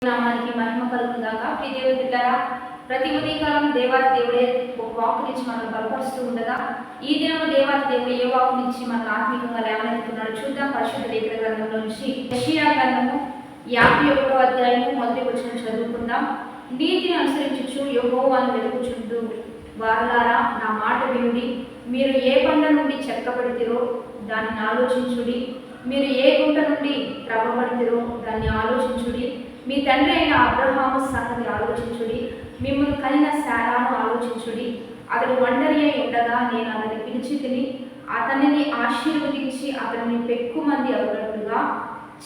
నామానికి మహిమ కలుగుగాక. ప్రియ దేవుని బిడ్డలారా, ప్రతి ఉదయకాలం దేవాది దేవుడే ఒక వాక్కు నుంచి మనల్ని బలపరుస్తూ ఉండగా, ఈ దినం దేవాది దేవుడు ఏ వాక్కు నుంచి మనకు ఆత్మీయంగా లేవనెత్తుతున్నాడు చూద్దాం. పరిశుద్ధ లేఖన గ్రంథంలో నుంచి యెషయా గ్రంథము 51వ అధ్యాయము మొదటి వచనం చదువుకుందాం. నీతిని అనుసరించుచు యెహోవాను వెతుకుచుండు వారలారా, నా మాట వినుడి. మీరు ఏ బండ నుండి చెక్కబడితిరో దానిని ఆలోచించుడి. మీరు ఏ గుంట నుండి త్రవ్వబడితిరో దాన్ని ఆలోచించుడి. మీ తండ్రి అయిన అబ్రహాము సంగతి ఆలోచించుడి. మిమ్మల్ని కనిన శారాను ఆలోచించుడి. అతడు ఒంటరి అయి ఉండగా నేను అతన్ని పిలిచి తిని అతనిని ఆశీర్వదించి అతనిని పెక్కు మంది అవునట్లుగా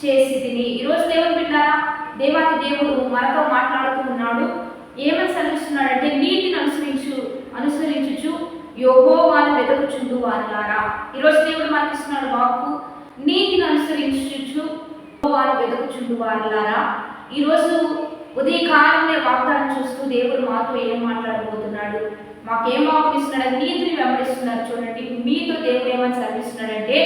చేసి తిని. ఈరోజు దేవుని బిడ్డలారా, దేవాది దేవుడు మనతో మాట్లాడుతూ ఉన్నాడు. ఏమని సెలవిస్తున్నాడంటే, నీతిని అనుసరించుచు యెహోవాను వెతుకుచుండు వారలారా. ఈరోజు దేవుడు మనకి ఇస్తున్నాడు వాక్కు, నీతిని అనుసరించుచు యెహోవాను వెతుకుచుండు వారలారా. ఈరోజు ఉదయకాలంలో వాగ్దానం చూస్తూ దేవుడు మాతో ఏం మాట్లాడబోతున్నాడు, మాకేం వాక్కునిస్తున్నాడు, నీతిని వెంబడిస్తున్నారు. చూడండి, మీతో దేవుడు ఏమని సెలవిస్తున్నాడంటే,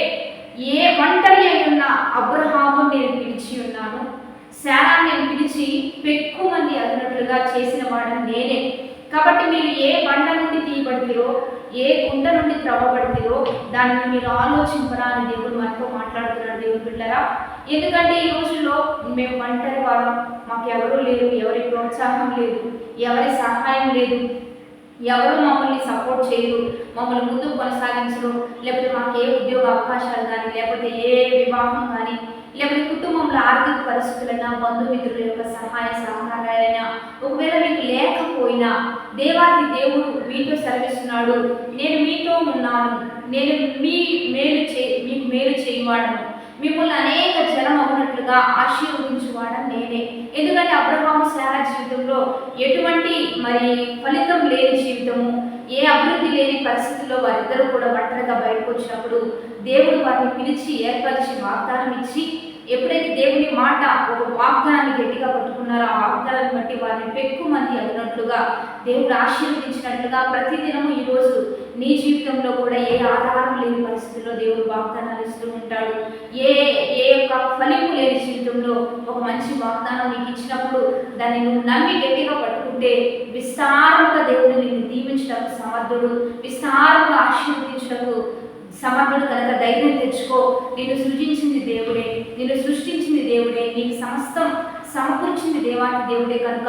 ఏ ఒంటరి అయి ఉన్న అబ్రహాము నేను పిలిచి ఉన్నాను, శారా నేను పిలిచి పెక్కు మంది అదినట్లుగా చేసిన వాడని నేనే. కాబట్టి మీరు ఏ బండ నుండి తీయబడితిరో, ఏ కుంట నుండి త్రవ్వబడితిరో దాన్ని మీరు ఆలోచింపరా అని దేవుడు మనతో మాట్లాడుతున్నాడు. దేవుడు బిడ్డలారా, ఎందుకంటే ఈ రోజుల్లో మేము ఒంటరి వాళ్ళం, మాకు ఎవరూ లేరు, ఎవరి ప్రోత్సాహం లేదు, ఎవరి సహాయం లేదు, ఎవరు మమ్మల్ని సపోర్ట్ చేయరు, మమ్మల్ని ముందుకు కొనసాగించరు. లేకపోతే మాకు ఏ ఉద్యోగ అవకాశాలు కానీ, లేకపోతే ఏ వివాహం కానీ, లేకపోతే కుటుంబంలో ఆర్థిక పరిస్థితులైనా, బంధుమిత్రుల యొక్క సహాయ సహకారాలైనా ఒకవేళ మీకు లేకపోయినా దేవాది దేవుడు మీతో సెలవిస్తున్నాడు, నేను మీతో ఉన్నాను, నేను మీకు మేలు చేయవాడను, మిమ్మల్ని అనేక జనం అవునట్లుగా ఆశీర్వదించువాడని నేనే. ఎందుకంటే అబ్రహాము శారా జీవితంలో ఎటువంటి ఫలితం లేని జీవితము, ఏ అభివృద్ధి లేని పరిస్థితుల్లో వారిద్దరూ కూడా ఒంటరిగా బయటకు వచ్చినప్పుడు దేవుడు వారిని పిలిచి ఏర్పరిచి వాగ్దానం ఇచ్చి, ఎప్పుడైతే దేవుని మాట ఒక వాగ్దానాన్ని గట్టిగా పట్టుకున్నారో ఆ వాగ్దానాన్ని బట్టి వారిని పెక్కు మంది అయినట్లుగా దేవుడు ఆశీర్వదించినట్లుగా ప్రతిదినము ఈరోజు నీ జీవితంలో కూడా ఏ ఆధారం లేని పరిస్థితుల్లో దేవుడు వాగ్దానాలు ఇస్తూ ఉంటాడు. ఏ యొక్క ఫలింపు లేని జీవితంలో ఒక మంచి వాగ్దానం నీకు ఇచ్చినప్పుడు దాన్ని నువ్వు నమ్మి గట్టిగా పట్టుకుంటే విస్తారంగా దేవుడు నిన్ను దీవించడానికి సమర్థుడు, విస్తారంగా ఆశీర్వదించడానికి సమర్థుడు. కనుక ధైర్యం తెచ్చుకో. నిన్ను సృజించింది దేవుడే, నిన్ను సృష్టించింది దేవుడే, నీకు సమస్తం సమకూర్చింది దేవాది దేవుడే. కనుక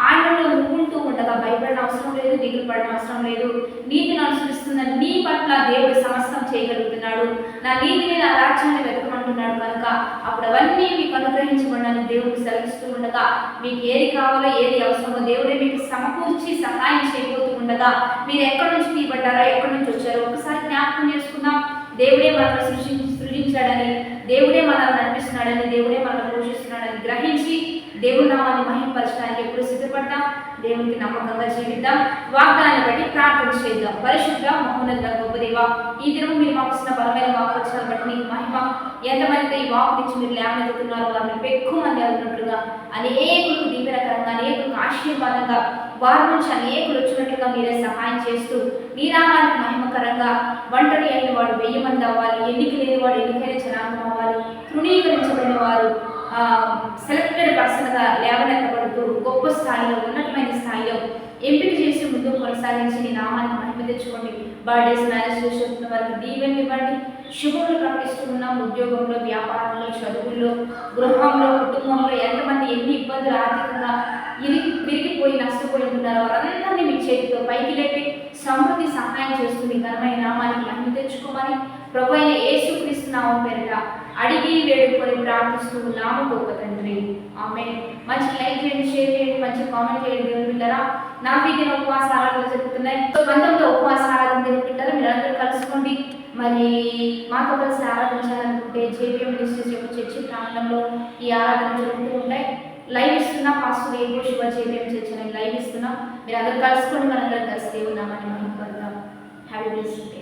ఆయనలో నువ్వుంటూ ఉండగా భయపడిన అవసరం లేదు, దిగులు పడిన అవసరం లేదు. నీతిని అనుసరిస్తున్న నీ పట్ల దేవుడు సమస్తం చేయగలుగుతున్నాడు. నా నీతిని, నా రాజ్యాన్ని వెతకమంటున్నాడు. కనుక అప్పుడు అవన్నీ మీకు అనుగ్రహించబడాలని దేవుడు సెలవిస్తూ ఉండగా, మీకు ఏది కావాలో ఏది అవసరమో దేవుడే మీకు సమకూర్చి సహాయం చేయబోతూ ఉండగా, మీరు ఎక్కడి నుంచి తీయబడ్డారో, ఎక్కడి నుంచి వచ్చారో ఒకసారి జ్ఞాపకం చేసుకుందాం. దేవుడే మనల్ని సృజించాడని, దేవుడే మనల్ని నడిపిస్తున్నాడని, దేవుడే మనల్ని పోషిస్తున్నాడని గ్రహించి దేవుడి నామాన్ని మహిమపరచడానికి ఎప్పుడు సిద్ధపడ్డాం. దేవునికి నమ్మకంగా జీవిద్దాం. వాగ్దానాన్ని బట్టి ప్రార్థన చేద్దాం. పరిశుద్ధ మహోన్నత గొప్ప దేవా, ఈ దినం మీరు మాకు ఇచ్చిన బలమైన వాక్వచనాలు బట్టి నీకు మహిమ. ఎంతమంది ఈ వాక్ నుంచి మీరు లేవనెత్తుతున్నారో వారిని ఎక్కువ మంది అవుతున్నట్లుగా, అనేకులకు దీవెనకరంగా, అనేకులకు ఆశీర్వాదంగా, వారి నుంచి అనేకులు వచ్చినట్లుగా మీరే సహాయం చేస్తూ నీ నామానికి మహిమకరంగా ఒంటరి అయిన వాడు 1000 మంది అవ్వాలి, ఎన్నిక లేని వాడు ఎన్నికైన జనాంగం అవ్వాలి, తృణీకరించబడిన వారు సెలెక్టెడ్ పర్సన్గా లేవనెత్తబడుతూ గొప్ప స్థాయిలో, ఉన్నతమైన స్థాయిలో ఎంపిక చేసి ముందుకు కొనసాగించి నీ నామానికి మహిమ తెచ్చుకోండి. బర్త్డేస్, మ్యారేజ్ చేస్తున్న వారికి దీవెనలు ఇవ్వండి. శుభములు ప్రకటిస్తూ ఉన్నాం. ఉద్యోగంలో, వ్యాపారంలో, చదువుల్లో, గృహంలో, కుటుంబంలో ఎంతమంది ఎన్ని ఇబ్బందులు ఆర్థికంగా విరిగిపోయి నష్టపోయి ఉన్నారో వారందరినీ మీ చేతితో పైకి లేపి సమృద్ధి సహాయం చేస్తూ మీ ఘనమైన నామానికి మహిమ తెచ్చుకోమని ప్రభు అయిన యేసుక్రీస్తు నామం పేరిట అడిగి వేడుకొని ప్రార్థిస్తూ ఉన్నాము గొప్ప తండ్రి, ఆమేన్. మంచి లైక్ చేయండి, షేర్ చేయండి, మంచి కామెంట్ చేయండి. దేవుని బిడ్డలారా, నాకు ఈ దిన ఉపవాస ఆరాధనలు జరుగుతున్నాయి. బంధంలో ఉపవాస ఆరాధన దేవుని బిడ్డలారా, మీరు అందరూ కలుసుకోండి. మాతో కలిసి ఆరాధించాలనుకుంటే JPM మినిస్ట్రీస్ యొక్క చర్చి ప్రాంతంలో ఈ ఆరాధన జరుగుతూ ఉంటాయి. లైవ్ ఇస్తున్నా, పాస్టర్ ఏగో శివ JPM చర్చి అని లైవ్ ఇస్తున్నా. మీరు అందరూ కలుసుకోండి, మనందరం కలిసి దేవుని నామాన్ని మహిమపడదాం. Happy blessed day.